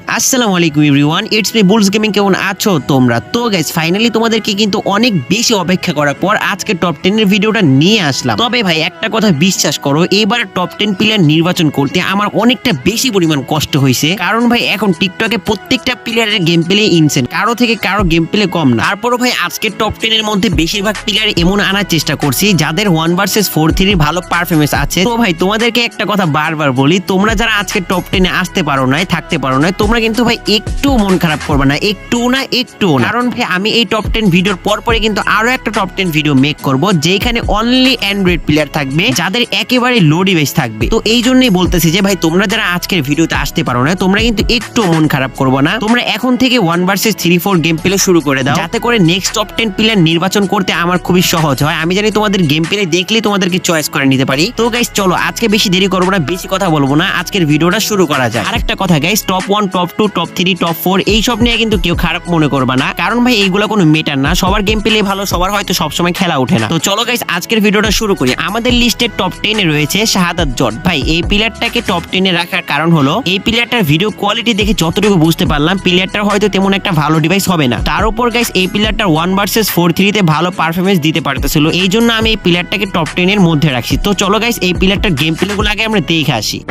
আসসালামু আলাইকুম everyone, it's me bull's gaming. কেমন আছো তোমরা? তো গাইস ফাইনালি তোমাদেরকে কিন্তু অনেক বেশি অপেক্ষা করার পর আজকে টপ 10 এর ভিডিওটা নিয়ে আসলাম। তবে ভাই একটা কথা বিশ্বাস করো, এবার টপ 10 প্লেয়ার নির্বাচন করতে আমার অনেকটা বেশি পরিমাণ কষ্ট হয়েছে। কারণ ভাই এখন টিকটকে প্রত্যেকটা প্লেয়ারের গেম প্লে ইনসেন, কারো থেকে কারো গেম প্লে কম না। তারপরও ভাই আজকে টপ 10 এর মধ্যে বেশিরভাগ প্লেয়ার এমন আনার চেষ্টা করছি যাদের 1 ভার্সেস 4-3 ভালো পারফরমেন্স আছে। তো ভাই তোমাদেরকে একটা কথা বারবার বলি, তোমরা যারা আজকে টপ 10 এ আসতে পারো নাই, থাকতে পারো নাই, তোমরা কিন্তু ভাই একটু মন খারাপ করবে না, একটু না। কারণ ভাই আমি এই টপ 10 ভিডিওর পরে কিন্তু আরো একটা টপ 10 ভিডিও মেক করব, যেখানে অনলি অ্যান্ড্রয়েড প্লেয়ার থাকবে, যাদের একেবারে লো ডিভাইস থাকবে। তো এই জন্যই বলতেছি যে ভাই তোমরা যারা আজকের ভিডিওতে আসতে পারো না, তোমরা কিন্তু একটু মন খারাপ করবে না। তোমরা এখন থেকে 1 ভার্সেস 3-4 গেম প্লে শুরু করে দাও, যাতে করে নেক্সট টপ 10 প্লেয়ার নির্বাচন করতে আমার খুবই সহজ হয়। আমি জানি তোমাদের গেম প্লে দেখলেই তোমাদেরকে চয়েস করে নিতে পারি। তো গাইস চলো আজকে বেশি দেরি করবো না, বেশি কথা বলবো না, আজকের ভিডিওটা শুরু করা যায়। আরেকটা কথা guys, top 1, top 2, top 3, top 4 এইসব নিয়ে কিন্তু কেউ খারাপ মনে করবে না, কারণ ভাই এইগুলা কোনো মেটার না। সবার গেম প্লে ভালো, সবার হয়তো সবসময় খেলা ওঠে না। তো চলো গাইস আজকের ভিডিওটা শুরু করি। আমাদের লিস্টের টপ 10 এ রয়েছে শাহাদাত জট। ভাই এই প্লেয়ারটাকে টপ 10 এ রাখার কারণ হলো এই প্লেয়ারটার ভিডিও কোয়ালিটি দেখে যতটুকু বুঝতে পারলাম, প্লেয়ারটার হয়তো তেমন একটা ভালো ডিভাইস হবে না। তার উপর গাইস এই প্লেয়ারটার 1 ভার্সেস 4-3 তে ভালো পারফরমেন্স দিতে পারতেছিল, এই জন্য আমি এই প্লেয়ারটাকে টপ 10 এর মধ্যে রাখছি। তো চলো গাইস এই প্লেয়ারটার গেম প্লে গুলো আগে আমরা দেখে আসি।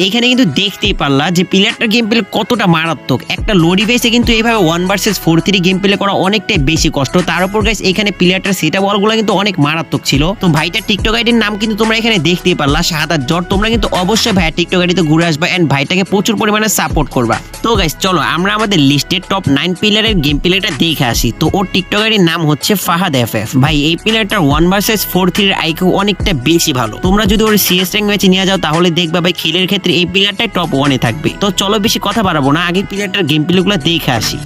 এইখানে কিন্তু দেখতেই পারলা যে প্লেয়ারটার গেম প্লে কতটা মারাত্মক। একটা লো ডিভাইসে কিন্তু এইভাবে 1 ভার্সেস 4-3 গেম প্লে করা অনেকটাই বেশি কষ্ট। তার উপর গাইস এখানে প্লেয়ারটার সেটআপ বলগুলো কিন্তু অনেক মারাত্মক ছিল। তো ভাইটার টিকটক আইডির নাম কিন্তু তোমরা এখানে দেখতেই পারলা, শাহাদাত জট। তোমরা কিন্তু অবশ্যই ভাইয়ের টিকটক আইডিতে ঘুরে আসবে এন্ড ভাইটাকে প্রচুর পরিমাণে সাপোর্ট করবা। তো গাইস চলো আমরা আমাদের লিস্টের টপ 9 প্লেয়ারের গেম প্লেটা দেখে আসি। তো ওর টিকটক আইডির নাম হচ্ছে ফাহাদ এফএফ। ভাই এই প্লেয়ারটার 1 ভার্সেস 4-3 এর আইকিউ অনেকটা বেশি ভালো। তোমরা যদি ওর সিএস র্যাঙ্ক ম্যাচে নিয়ে যাও তাহলে দেখবা ভাই খেলের ক্ষেত্রে এই প্লেয়ারটাই টপ 1 এ থাকবে। তো চলো বেশি কথা বাড়াবো না, আগে প্লেয়ারটার গেম প্লে গুলো দেখে আসি।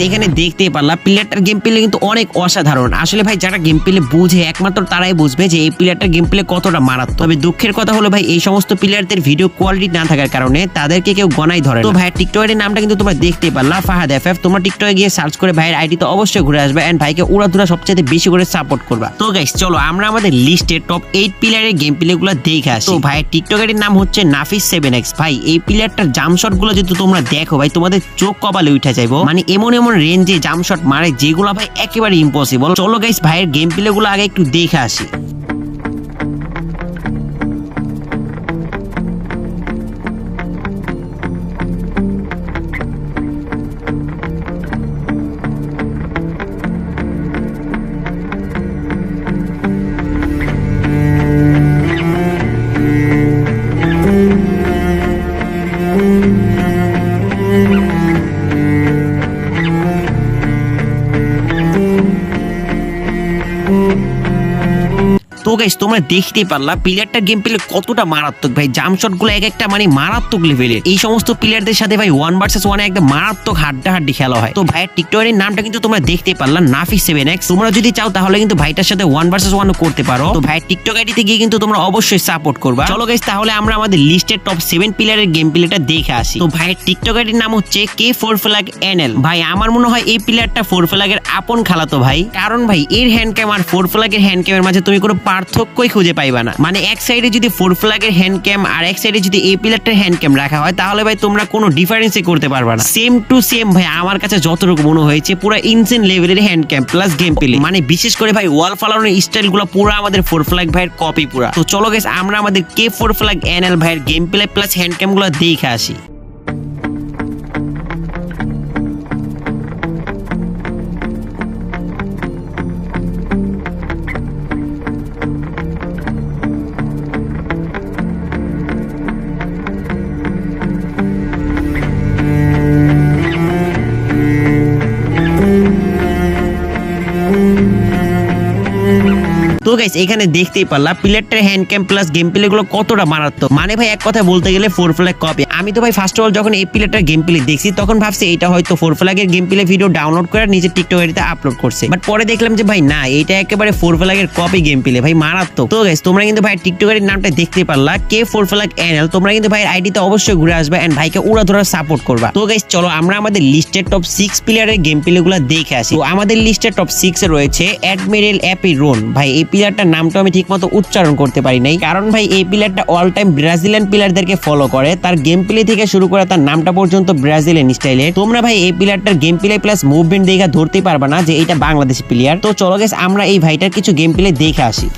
এখানে দেখতেই পারলাম প্লেয়ারটার গেম প্লে কিন্তু অনেক অসাধারণ। আসলে ভাই যারা গেম প্লে বুঝে একমাত্র তারাই বুঝবে যে এই প্লেয়ারটার গেম প্লে কতটা মারাত্মক। তবে দুঃখের কথা হলো ভাই এই সমস্ত প্লেয়ারদের ভিডিও কোয়ালিটি না থাকার কারণে তাদেরকে কেউ গনাই ধরে। তো ভাইয়ের টিকটক আইডির নামটা কিন্তু তোমরা দেখতেই পারলা, ফাহাদ এফএফ। তোমরা টিকটকে গিয়ে সার্চ করে ভাইয়ের আইডি তো অবশ্যই ঘুরে আসবে এন্ড ভাইকে উড়াধুরা সবচেয়ে বেশি করে সাপোর্ট করবা। তো গাইস চলো আমরা আমাদের লিস্টে টপ 8 প্লেয়ারের গেম প্লে গুলো দেখে আসি। তো ভাইয়ের টিকটক আইডির নাম হচ্ছে নাফিস 7x। ভাই এই প্লেয়ারটার জাম্প শট গুলো যদি তোমরা দেখো ভাই তোমাদের চোখ কপালে উঠে যাইবো। মানে এমন এমন রেঞ্জে জাম্প শট মারে যেগুলো ভাই একেবারে ইম্পসিবল। চলো গাইস ভাইয়ের গেম প্লে গুলো আগে একটু দেখে আসি। তো গাইস তোমরা দেখতেই পারলা প্লেয়ারটার গেম প্লে কতটা মারাত্মক। ভাই জাম্প শট গুলো এক একটা মানে মারাত্মক লেভেলের। এই সমস্ত প্লেয়ারদের সাথে ভাই 1 ভার্সেস 1 একদম মারাত্মক হাড্ডাহাড্ডি খেলা হয়। তো ভাইয়ের টিকটকের নামটা কিন্তু তোমরা দেখতেই পারলা, নাফিস 7x। তোমরা যদি চাও তাহলে কিন্তু ভাইটার সাথে 1 ভার্সেস 1 করতে পারো। তো ভাইয়ের টিকটক আইডিতে গিয়ে কিন্তু তোমরা অবশ্যই সাপোর্ট করবা। চলো গাইস তাহলে আমরা আমাদের লিস্টের টপ 7 প্লেয়ারের গেম প্লেটা দেখে আসি। তো ভাইয়ের টিকটক আইডির নাম হচ্ছে K4 Flag NL। ভাই আমার মনে হয় এই প্লেয়ারটা 4 ফ্ল্যাগের আপন খালাতো ভাই, কারণ ভাই এর হ্যান্ড ক্যাম আর 4 ফ্ল্যাগের হ্যান্ড ক্যামের মাঝে তুমি কোনো পার্থক্যই খুঁজে পাইবা না। মানে এক সাইডে যদি 4 ফ্ল্যাগের হ্যান্ড ক্যাম আর এক সাইডে যদি এই পিলারটার হ্যান্ড ক্যাম রাখা হয় তাহলে ভাই তোমরা কোনো ডিফারেন্সই করতে পারবা না। সেম টু সেম ভাই আমার কাছে যতটুকু মনে হয়েছে পুরো ইনসেন লেভেলের হ্যান্ড ক্যাম প্লাস গেম প্লে। মানে বিশেষ করে ভাই ওয়াল ফালানোর স্টাইলগুলো পুরো আমাদের 4 ফ্ল্যাগ ভাইয়ের কপি পুরা। তো চলো গাইস আমরা আমাদের K4 ফ্ল্যাগ NL ভাইয়ের গেম প্লে প্লাস হ্যান্ড ক্যামগুলো দেখে আসি। তো গাইস এখানে দেখতেই পারলা প্লেয়ারটার হ্যান্ড ক্যাম প্লাস গেম প্লে গুলো কতটা মারাত্মক। মানে ভাই এক কথা বলতে গেলে 4 ফ্ল্যাগ কপি। আমি তো ভাই ফার্স্ট অফ অল যখন এই প্লেয়ারটার গেম প্লে দেখছি তখন ভাবছি এটা হয়তো 4 ফ্ল্যাগের গেম প্লে ভিডিও ডাউনলোড করে নিজের টিকটক আইডিতে আপলোড করছে, বাট পরে দেখলাম যে ভাই না, এটা একেবারে 4 ফ্ল্যাগের কপি গেম প্লে ভাই, মারাত্মক। তো গাইস তোমরা কিন্তু ভাই টিকটক আইডির নামটা দেখতে পারলা K4 ফ্ল্যাগ NL। তোমরা কিন্তু ভাই আইডিতে অবশ্যই ঘুরে আসবে এন্ড ভাইকে উড়া ধরা সাপোর্ট করবা। তো গাইস চলো আমরা আমাদের লিস্টের টপ 6 প্লেয়ারের গেম প্লে গুলো দেখে আসি। তো আমাদের লিস্টের টপ 6 এ রয়েছে অ্যাডমিরাল অ্যাপিরন। ভাই এই প্লেয়ারটার নামটা আমি ঠিকমতো উচ্চারণ করতে পারি নাই, কারণ ভাই এই প্লেয়ারটা অল টাইম ব্রাজিলিয়ান প্লেয়ারদেরকে ফলো করে। তার গেম প্লে থেকে শুরু করে তার নামটা পর্যন্ত ব্রাজিলিয়ান স্টাইলের। তোমরা ভাই এই প্লেয়ারটার গেম প্লে প্লাস মুভমেন্ট দেখে ধরতেই পারবা না যে এটা বাংলাদেশি প্লেয়ার। তো চলো গাইস আমরা এই ভাইটার কিছু গেম প্লে দেখে আসি।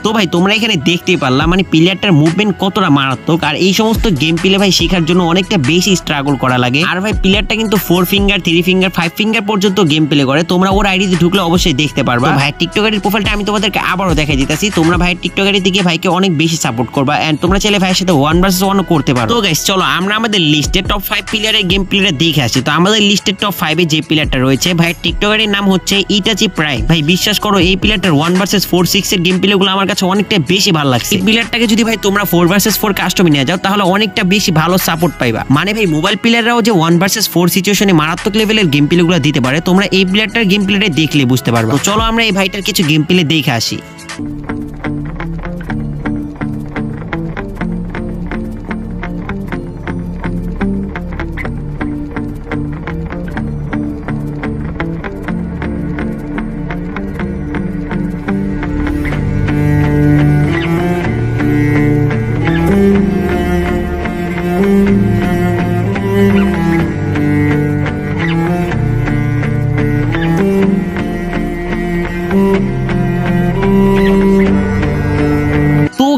তো ভাই তোমরা এখানে দেখতেই পারলা মানে প্লেয়ারটার মুভমেন্ট কতটা মারাত্মক। আর এই সমস্ত গেম প্লে ভাই শেখার জন্য অনেকটা বেশি স্ট্রাগল করা লাগে। আর ভাই প্লেয়ারটা কিন্তু 4 ফিঙ্গার 3 ফিঙ্গার 5 ফিঙ্গার পর্যন্ত গেম প্লে করে। তোমরা ওর আইডিতে ঢুকলে অবশ্যই দেখতে পারবা। ভাই টিকটক আইডির প্রোফাইলটা আমি তোমাদেরকে আবারও দেখাই দিতেছি। তোমরা ভাই টিকটক আইডি থেকে ভাইকে অনেক বেশি সাপোর্ট করবা এন্ড তোমরা চাইলে ভাইয়ের সাথে 1 ভার্সেস 1 করতে পারো। তো গাইস চলো আমরা আমাদের লিস্টে টপ 5 প্লেয়ারের গেম প্লেটা দেখে আসি। তো আমাদের লিস্টের টপ 5 এ যে প্লেয়ারটা রয়েছে ভাই টিকটক আইডির নাম হচ্ছে ইটাচি প্রাইম। ভাই বিশ্বাস করো এই প্লেয়ারটার 1 ভার্সেস 4 6 এর গেম প্লেগুলো আমার কাছে অনেকটা বেশি ভালো লাগছে। এই প্লেয়ারটাকে যদি ভাই তোমরা 4 ভার্সেস 4 কাস্টমে নিয়ে যাও তাহলে অনেকটা বেশি ভালো সাপোর্ট পাইবা। মানে ভাই মোবাইল প্লেয়াররাও যে 1 ভার্সেস 4 সিচুয়েশনে মারাত্মক লেভেলের গেম প্লেগুলো দিতে পারে তোমরা এই প্লেয়ারটার গেম প্লেটা দেখলে বুঝতে পারবে। তো চলো আমরা এই ভাইটার কিছু গেম প্লে দেখে আসি।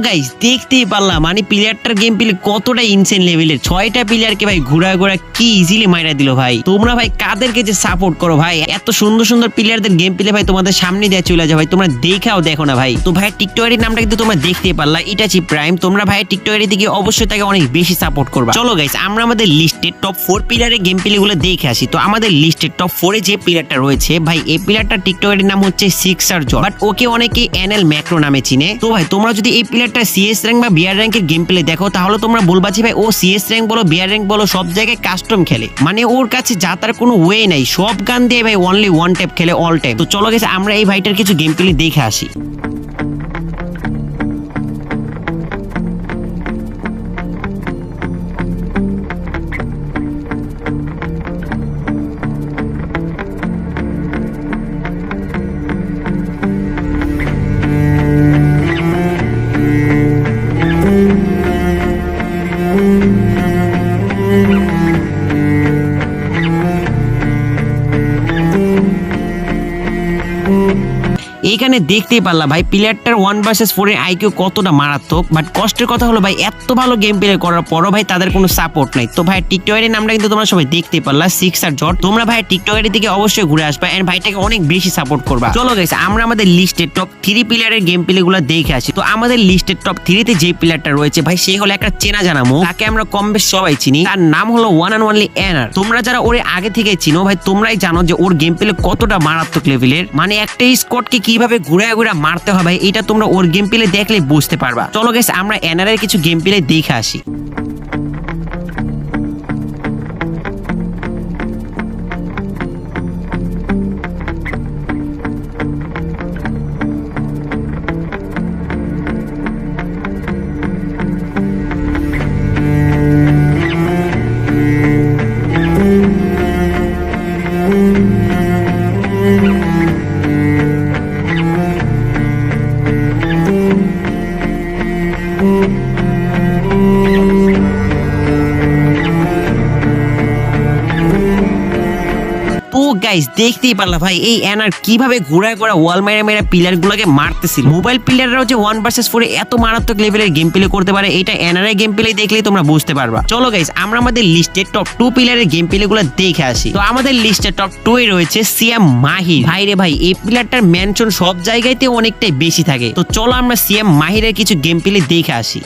গাইস দেখতেই পারলাম মানে প্লেয়ারটার গেম প্লে কতটা ইনসেন লেভেলের। 6টা প্লেয়ারকে ভাই ঘুরা ঘুরা কি ইজিলি মাইরা দিল ভাই। তোমরা ভাই কাদেরকে যে সাপোর্ট করো ভাই, এত সুন্দর সুন্দর প্লেয়ারদের গেম প্লে ভাই তোমাদের সামনে দিয়ে চলে যায় ভাই, তোমরা দেখাও দেখো না ভাই। তো ভাই টিকটক আইডির নামটা কিন্তু তোমরা দেখতেই পারলা ইটাচি প্রাইম। তোমরা ভাই টিকটক আইডি থেকে অবশ্যই তাকে অনেক বেশি সাপোর্ট করবা। চলো গাইস আমরা আমাদের লিস্টের টপ 4 প্লেয়ারের গেম প্লে গুলো দেখে আসি। তো আমাদের লিস্টের টপ 4 এ যে প্লেয়ারটা রয়েছে ভাই এই প্লেয়ারটার টিকটক আইডির নাম হচ্ছে সিক্সার জন, বাট ওকে অনেকে NL ম্যাক্রো নামে চিনে। তো ভাই তোমরা যদি এই প্লেয়ারটা CS র্যাঙ্ক বা বিআর র্যাঙ্কের গেম প্লে দেখো তাহলে তোমরা বলবা যে ভাই ও CS র্যাঙ্ক বলো বিআর র্যাঙ্ক বলো সব জায়গায় কাস্টম খেলে। মানে ওর কাছে যা তার কোনো ওয়ে নাই, সব গান দিয়ে ভাই অনলি ওয়ান ট্যাপ খেলে অল টাইম। তো চলো গেছে আমরা এই ভাইটার কিছু গেম প্লে দেখে আসি। এখানে দেখতেই পারলাম ভাই প্লেয়ারটার 1 vs 4 এর আইকিউ কতটা মারাত্মক। বাট কষ্টের কথা হলো ভাই এত ভালো গেম প্লে করার পরও ভাই তাদের কোনো সাপোর্ট নাই। তো ভাই টিকটকের নামটা কিন্তু তোমরা সবাই দেখতেই পারলা, সিক্সার জট। তোমরা ভাই টিকটকের দিকে অবশ্যই ঘুরে আসবা এন্ড ভাইটাকে অনেক বেশি সাপোর্ট করবা। চলো গাইস আমরা আমাদের লিস্টের টপ 3 প্লেয়ারের গেম প্লে গুলো দেখে আসি। তো আমাদের লিস্টের টপ 3 তে যে প্লেয়ারটা রয়েছে ভাই সে হলো একটা চেনা জানা মুখ, তাকে আমরা কম বেশ সবাই চিনি। তার নাম হলো ওয়ান অ্যান্ড অনলি এনার। তোমরা যারা ওরে আগে থেকে চিনো ভাই তোমরাই জানো যে ওর গেম প্লে কতটা মারাত্মক লেভেলের, মানে একটা স্কোয়াডকে কিভাবে ঘুরে ঘুরে মারতে হবে এটা তোমরা ওর গেম প্লে দেখলে বুঝতে পারবা। চলো গাইস আমরা এনারের কিছু গেম প্লে দেখে আসি। গাইস দেখতেই পারলা ভাই এই এনার কিভাবে ঘুরায় ঘোরা ওয়াল মেরে মেরে প্লেয়ার গুলোকে মারতেছিল। মোবাইল প্লেয়াররাও যে 1 vs 4 এত মারাত্মক লেভেলের গেম প্লে করতে পারে এটা এনারের গেম প্লে দেখলেই তোমরা বুঝতে পারবা। চলো গাইস আমরা আমাদের লিস্টে টপ 2 প্লেয়ারের গেম প্লে গুলো দেখে আসি। তো আমাদের লিস্টে টপ 2 এ রয়েছে সিএম মাহির। ভাই রে ভাই এই প্লেয়ারটার মেনশন সব জায়গাতে অনেকটাই বেশি থাকে। তো চলো আমরা সিএম মাহিরের কিছু গেম প্লে দেখে আসি।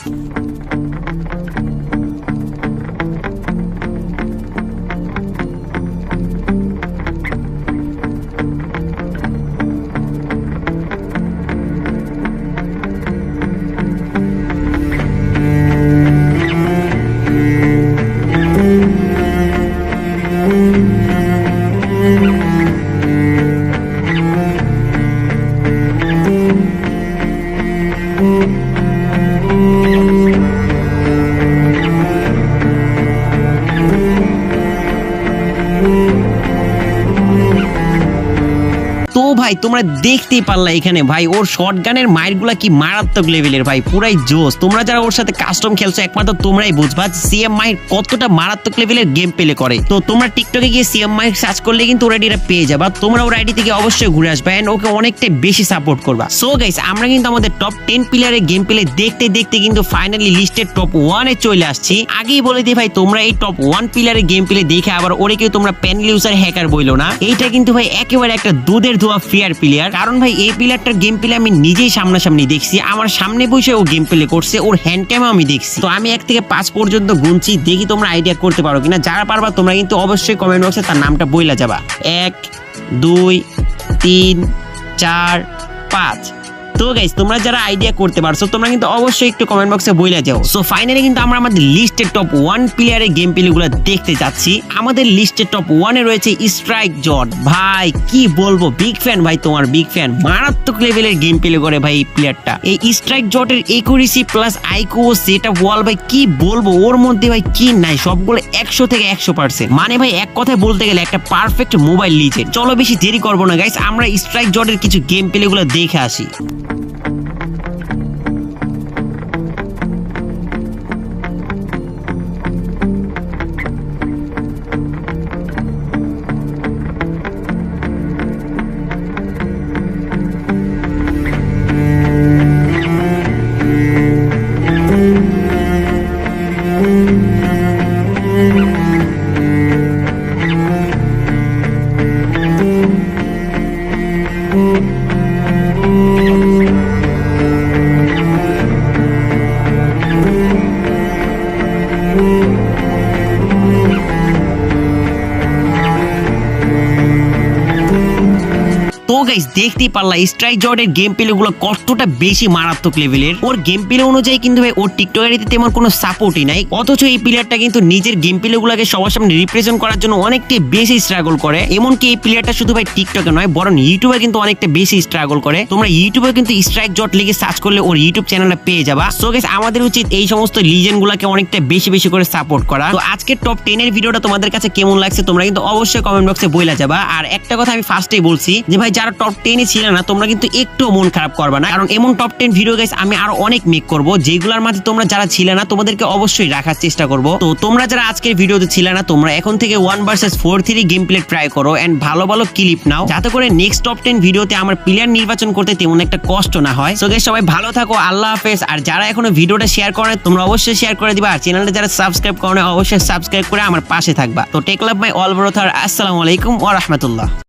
তো ভাই তোমরা দেখতেই পারলা এখানে ভাই ওর শটগানের মাইরগুলা কি মারাত্মক লেভেলের ভাই, পুরাই জোস। তোমরা যারা ওর সাথে কাস্টম খেলছো একমাত্র তোমরাই বুঝবা সিএম মাহির কতটা মারাত্মক লেভেলের গেম প্লে করে। তো তোমরা টিকটকে গিয়ে সিএম মাহির সার্চ করলে কিন্তু ওর আইডিটা পেয়ে যাবা। তোমরা ওর আইডি থেকে অবশ্যই ঘুরে আসবা এন্ড ওকে অনেকটাই বেশি সাপোর্ট করবা। সো গাইস আমরা কিন্তু আমাদের টপ 10 প্লেয়ারের গেম প্লে দেখতে দেখতে কিন্তু ফাইনালি লিস্টের টপ 1 এ চলে আসছি। আগেই বলে দিই ভাই তোমরা এই টপ 1 প্লেয়ারের গেম প্লে দেখে আবার ওরে কেউ তোমরা প্যানেল ইউজার হ্যাকার বইলো না। এইটা কিন্তু ভাই একেবারে একটা দুধের ধোয়া ফেয়ার প্লেয়ার। কারণ ভাই এই প্লেয়ারটার গেম প্লে আমি নিজেই সামনাসামনি দেখছি, আমার সামনে বসে ও গেম প্লে করছে, ওর হ্যান্ড ক্যামও আমি দেখছি। তো আমি 1 থেকে 5 পর্যন্ত গুনছি, দেখি তোমরা আইডিয়া করতে পারো কিনা। যারা পারবা তোমরা কিন্তু অবশ্যই কমেন্ট বক্সে তার নামটা বইলা যাবা। 1 2 3 4 5। তো গাইস তোমরা যারা আইডিয়া করতে পারছো তোমরা কিন্তু অবশ্যই একটু কমেন্ট বক্সে বইলা যাও। সো ফাইনালি কিন্তু আমরা আমাদের লিস্টের টপ 1 প্লেয়ারের গেম প্লে গুলো দেখতে যাচ্ছি। আমাদের লিস্টের টপ 1 এ রয়েছে স্ট্রাইক জট। ভাই কি বলবো, বিগ ফ্যান ভাই, তোমার বিগ ফ্যান। মারাত্মক লেভেলের গেম প্লে করে ভাই এই প্লেয়ারটা। এই স্ট্রাইক জটের একুরেসি প্লাস আইকিউ সেটা ওয়াল ভাই কি বলবো, ওর মধ্যে ভাই কি নাই, সবগুলো 100 থেকে 100%। মানে ভাই এক কথায় বলতে গেলে একটা পারফেক্ট মোবাইল লিজেন্ড। চলো বেশি দেরি করবো না গাইস, আমরা স্ট্রাইক জটের কিছু গেম প্লে গুলো দেখে আসি। তো গাইস দেখতেই পারলা স্ট্রাইক জর্ডের গেম প্লে গুলো কতটা বেশি মারাত্মক লেভেলের। ওর গেম প্লে অনুযায়ী কিন্তু ভাই ওর টিকটকারিতে তেমন কোনো সাপোর্টই নাই, অথচ এই প্লেয়ারটা কিন্তু নিজের গেম প্লে গুলোকে সবার সামনে রিপ্রেজেন্ট করার জন্য অনেকটাই বেশি স্ট্রাগল করে। এমনকি এই প্লেয়ারটা শুধু ভাই টিকটকে নয় বরং ইউটিউবে কিন্তু অনেকটা বেশি স্ট্রাগল করে। তোমরা ইউটিউবে কিন্তু স্ট্রাইক জট লিখে সার্চ করলে ওর ইউটিউব চ্যানেলটা পেয়ে যাবা। সো গাইস আমাদের উচিত এই সমস্ত লিজেন্ড গুলাকে অনেকটা বেশি বেশি করে সাপোর্ট করা। তো আজকের টপ 10 এর ভিডিওটা তোমাদের কাছে কেমন লাগছে তোমরা কিন্তু অবশ্যই কমেন্ট বক্সে বইলা যাবা। আর একটা কথা আমি ফার্স্টেই বলছি যে ভাই যারা টপ টপ 10 এ ছিলে না তোমরা কিন্তু একটু মন খারাপ করবে না, কারণ এমন টপ 10 ভিডিও গাইস আমি আরো অনেক মেক করব, যেগুলোর মাঝে তোমরা যারা ছিলে না তোমাদেরকে অবশ্যই রাখার চেষ্টা করব। তো তোমরা যারা আজকের ভিডিওতে ছিলে না তোমরা এখন থেকে 1 vs 4-3 গেম প্লে ট্রাই করো এন্ড ভালো ভালো ক্লিপ নাও, যাতে করে নেক্সট টপ 10 ভিডিওতে আমার প্লেয়ার নির্বাচন করতে তেমন একটা কষ্ট না হয়। সো গাইস সবাই ভালো থাকো, আল্লাহ হাফেজ। আর যারা এখনো ভিডিওটা শেয়ার করে তোমরা অবশ্যই শেয়ার করে দিবা, আর চ্যানেলটা যারা সাবস্ক্রাইব করে অবশ্যই সাবস্ক্রাইব করে আমার পাশে থাকবা। তো টেক লাভ মাই অল ব্রোথার, আসসালামু আলাইকুম ওয়া রাহমাতুল্লাহ।